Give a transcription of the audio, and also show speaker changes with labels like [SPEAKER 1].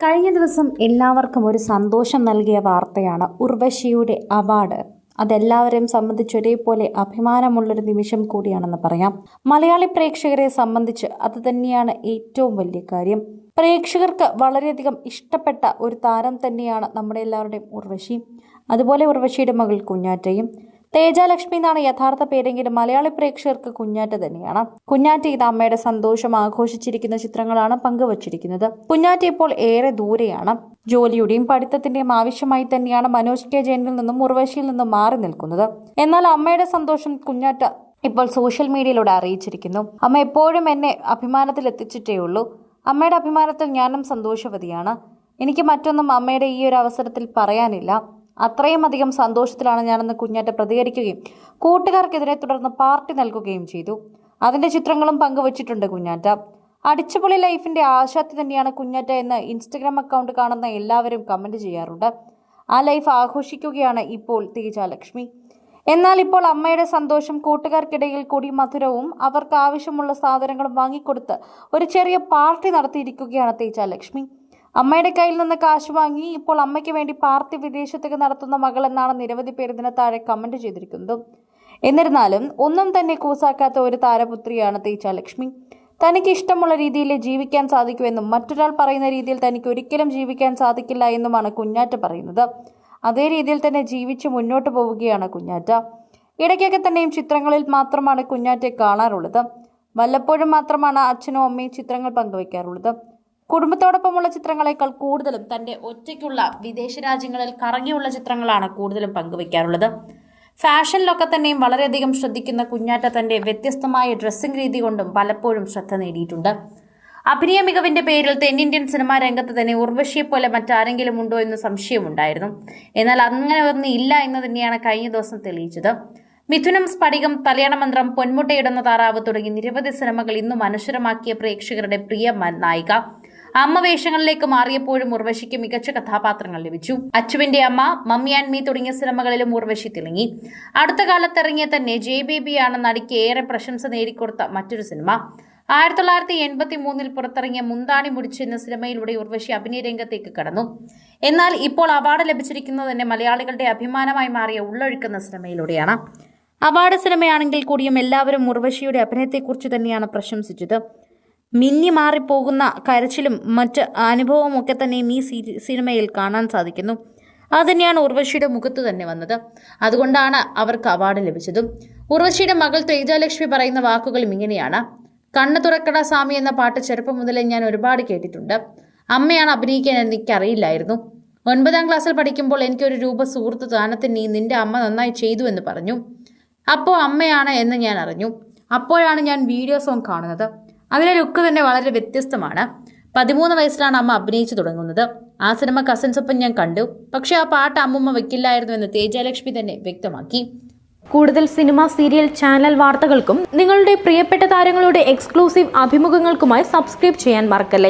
[SPEAKER 1] കഴിഞ്ഞ ദിവസം എല്ലാവർക്കും ഒരു സന്തോഷം നൽകിയ വാർത്തയാണ് ഉർവശിയുടെ അവാർഡ്. അതെല്ലാവരെയും സംബന്ധിച്ച് ഒരേപോലെ അഭിമാനമുള്ളൊരു നിമിഷം കൂടിയാണെന്ന് പറയാം. മലയാളി പ്രേക്ഷകരെ സംബന്ധിച്ച് അത് തന്നെയാണ് ഏറ്റവും വലിയ കാര്യം. പ്രേക്ഷകർക്ക് വളരെയധികം ഇഷ്ടപ്പെട്ട ഒരു താരം തന്നെയാണ് നമ്മുടെ എല്ലാവരുടെയും ഉർവശി. അതുപോലെ ഉർവശിയുടെ മകൾ കുഞ്ഞാറ്റയും. തേജലക്ഷ്മി എന്നാണ് യഥാർത്ഥ പേരെങ്കിലും മലയാളി പ്രേക്ഷകർക്ക് കുഞ്ഞാറ്റ തന്നെയാണ്. കുഞ്ഞാറ്റ ഇത് അമ്മയുടെ സന്തോഷം ആഘോഷിച്ചിരിക്കുന്ന ചിത്രങ്ങളാണ് പങ്കുവച്ചിരിക്കുന്നത്. കുഞ്ഞാറ്റ ഇപ്പോൾ ഏറെ ദൂരെയാണ്. ജോലിയുടെയും പഠിത്തത്തിന്റെയും ആവശ്യമായി തന്നെയാണ് മനോജ് കെ ജയനിൽ നിന്നും ഉർവശിയിൽ നിന്നും മാറി നിൽക്കുന്നത്. എന്നാൽ അമ്മയുടെ സന്തോഷം കുഞ്ഞാറ്റ ഇപ്പോൾ സോഷ്യൽ മീഡിയയിലൂടെ അറിയിച്ചിരിക്കുന്നു. അമ്മ എപ്പോഴും എന്നെ അഭിമാനത്തിൽ എത്തിച്ചിട്ടേ ഉള്ളൂ. അമ്മയുടെ അഭിമാനത്തിൽ ഞാനും സന്തോഷവതിയാണ്. എനിക്ക് മറ്റൊന്നും അമ്മയുടെ ഈ ഒരു അവസരത്തിൽ പറയാനില്ല. അത്രയും അധികം സന്തോഷത്തിലാണ് ഞാനെന്ന് കുഞ്ഞാറ്റ പ്രതികരിക്കുകയും കൂട്ടുകാർക്കെതിരെ തുടർന്ന് പാർട്ടി നൽകുകയും ചെയ്തു. അതിന്റെ ചിത്രങ്ങളും പങ്കുവച്ചിട്ടുണ്ട് കുഞ്ഞാറ്റ. അടിച്ചുപൊളി ലൈഫിന്റെ ആശാത്തി തന്നെയാണ് കുഞ്ഞാറ്റ എന്ന് ഇൻസ്റ്റഗ്രാം അക്കൗണ്ട് കാണുന്ന എല്ലാവരും കമന്റ് ചെയ്യാറുണ്ട്. ആ ലൈഫ് ആഘോഷിക്കുകയാണ് ഇപ്പോൾ തേജലക്ഷ്മി. എന്നാൽ ഇപ്പോൾ അമ്മയുടെ സന്തോഷം കൂട്ടുകാർക്കിടയിൽ കൂടി മധുരവും അവർക്ക് ആവശ്യമുള്ള സാധനങ്ങളും വാങ്ങിക്കൊടുത്ത് ഒരു ചെറിയ പാർട്ടി നടത്തിയിരിക്കുകയാണ് തേജലക്ഷ്മി. അമ്മയുടെ കയ്യിൽ നിന്ന് കാശ് വാങ്ങി ഇപ്പോൾ അമ്മയ്ക്ക് വേണ്ടി പാർട്ടി വിദേശത്തേക്ക് നടത്തുന്ന മകൾ എന്നാണ് നിരവധി പേർ ഇതിന് താഴെ കമന്റ് ചെയ്തിരിക്കുന്നത്. എന്നിരുന്നാലും ഒന്നും തന്നെ കൂസാക്കാത്ത ഒരു താരപുത്രിയാണ് തേജലക്ഷ്മി. തനിക്ക് ഇഷ്ടമുള്ള രീതിയിൽ ജീവിക്കാൻ സാധിക്കുമെന്നും മറ്റൊരാൾ പറയുന്ന രീതിയിൽ തനിക്ക് ഒരിക്കലും ജീവിക്കാൻ സാധിക്കില്ല എന്നുമാണ് കുഞ്ഞാറ്റ പറയുന്നത്. അതേ രീതിയിൽ തന്നെ ജീവിച്ച് മുന്നോട്ട് പോവുകയാണ് കുഞ്ഞാറ്റ. ഇടയ്ക്കൊക്കെ തന്നെയും ചിത്രങ്ങളിൽ മാത്രമാണ് കുഞ്ഞാറ്റയെ കാണാറുള്ളത്. വല്ലപ്പോഴും മാത്രമാണ് അച്ഛനും അമ്മയും ചിത്രങ്ങൾ പങ്കുവയ്ക്കാറുള്ളത്. കുടുംബത്തോടൊപ്പമുള്ള ചിത്രങ്ങളെക്കാൾ കൂടുതലും തന്റെ ഒറ്റയ്ക്കുള്ള വിദേശ രാജ്യങ്ങളിൽ കറങ്ങിയുള്ള ചിത്രങ്ങളാണ് കൂടുതലും പങ്കുവയ്ക്കാറുള്ളത്. ഫാഷനിലൊക്കെ തന്നെയും വളരെയധികം ശ്രദ്ധിക്കുന്ന കുഞ്ഞാറ്റ തന്റെ വ്യത്യസ്തമായ ഡ്രസ്സിംഗ് രീതി കൊണ്ടും പലപ്പോഴും ശ്രദ്ധ നേടിയിട്ടുണ്ട്. അഭിനയ മികവിന്റെ പേരിൽ തെന്നിന്ത്യൻ സിനിമാ രംഗത്ത് തന്നെ ഉർവശിയെ പോലെ മറ്റാരെങ്കിലും ഉണ്ടോ എന്ന് സംശയമുണ്ടായിരുന്നു. എന്നാൽ അങ്ങനെ ഒന്നും ഇല്ല എന്ന് തന്നെയാണ് കഴിഞ്ഞ ദിവസം തെളിയിച്ചത്. മിഥുനം, സ്ഫടികം, കല്യാണമന്ത്രം, പൊന്മുട്ടയിടുന്ന താറാവ് തുടങ്ങി നിരവധി സിനിമകൾ ഇന്നും അനശ്വരമാക്കിയ പ്രേക്ഷകരുടെ പ്രിയ നായിക. അമ്മ വേഷങ്ങളിലേക്ക് മാറിയപ്പോഴും ഉർവശിക്ക് മികച്ച കഥാപാത്രങ്ങൾ ലഭിച്ചു. അച്ചുവിന്റെ അമ്മ, മമ്മി ആൻഡ് മീ തുടങ്ങിയ സിനിമകളിലും ഉർവശി തിളങ്ങി. അടുത്ത കാലത്തിറങ്ങിയ തന്നെ ജെ ബേബിയാണ് നടിക്ക് ഏറെ പ്രശംസ നേടിക്കൊടുത്ത മറ്റൊരു സിനിമ. 1983 പുറത്തിറങ്ങിയ മുന്താണി മുടിച്ച് എന്ന സിനിമയിലൂടെ ഉർവശി അഭിനയ രംഗത്തേക്ക് കടന്നു. എന്നാൽ ഇപ്പോൾ അവാർഡ് ലഭിച്ചിരിക്കുന്നത് തന്നെ മലയാളികളുടെ അഭിമാനമായി മാറിയ ഉള്ളൊഴുക്കുന്ന സിനിമയിലൂടെയാണ്. അവാർഡ് സിനിമയാണെങ്കിൽ കൂടിയും എല്ലാവരും ഉർവശിയുടെ അഭിനയത്തെക്കുറിച്ച് തന്നെയാണ് പ്രശംസിച്ചത്. മിന്നി മാറിപ്പോകുന്ന കരച്ചിലും മറ്റ് അനുഭവവും ഒക്കെ തന്നെയും ഈ സിനിമയിൽ കാണാൻ സാധിക്കുന്നു. അതുതന്നെയാണ് ഉർവശിയുടെ മുഖത്ത് തന്നെ വന്നത്. അതുകൊണ്ടാണ് അവർക്ക് അവാർഡ് ലഭിച്ചതും. ഉർവശിയുടെ മകൾ തേജലക്ഷ്മി പറയുന്ന വാക്കുകളും ഇങ്ങനെയാണ്: കണ്ണു തുറക്കട സ്വാമി എന്ന പാട്ട് ചെറുപ്പം മുതലേ ഞാൻ ഒരുപാട് കേട്ടിട്ടുണ്ട്. അമ്മയാണ് അഭിനയിക്കാൻ എനിക്കറിയില്ലായിരുന്നു. 9ാം ക്ലാസ്സിൽ പഠിക്കുമ്പോൾ എനിക്കൊരു രൂപ സുഹൃത്ത് താനത്തിന് നിന്റെ അമ്മ നന്നായി ചെയ്തു എന്ന് പറഞ്ഞു. അപ്പോൾ അമ്മയാണ് എന്ന് ഞാൻ അറിഞ്ഞു. അപ്പോഴാണ് ഞാൻ വീഡിയോ സോങ് കാണുന്നത്. അതിലെ ലുക്ക് തന്നെ വളരെ വ്യത്യസ്തമാണ്. 13 വയസ്സിലാണ് അമ്മ അഭിനയിച്ചു തുടങ്ങുന്നത്. ആ സിനിമ കസിൻസൊപ്പം ഞാൻ കണ്ടു. പക്ഷെ ആ പാട്ട് അമ്മൂമ്മ വെക്കില്ലായിരുന്നു എന്ന് തേജലക്ഷ്മി തന്നെ വ്യക്തമാക്കി.
[SPEAKER 2] കൂടുതൽ സിനിമ, സീരിയൽ, ചാനൽ വാർത്തകൾക്കും നിങ്ങളുടെ പ്രിയപ്പെട്ട താരങ്ങളുടെ എക്സ്ക്ലൂസീവ് അഭിമുഖങ്ങൾക്കുമായി സബ്സ്ക്രൈബ് ചെയ്യാൻ മറക്കല്ലേ.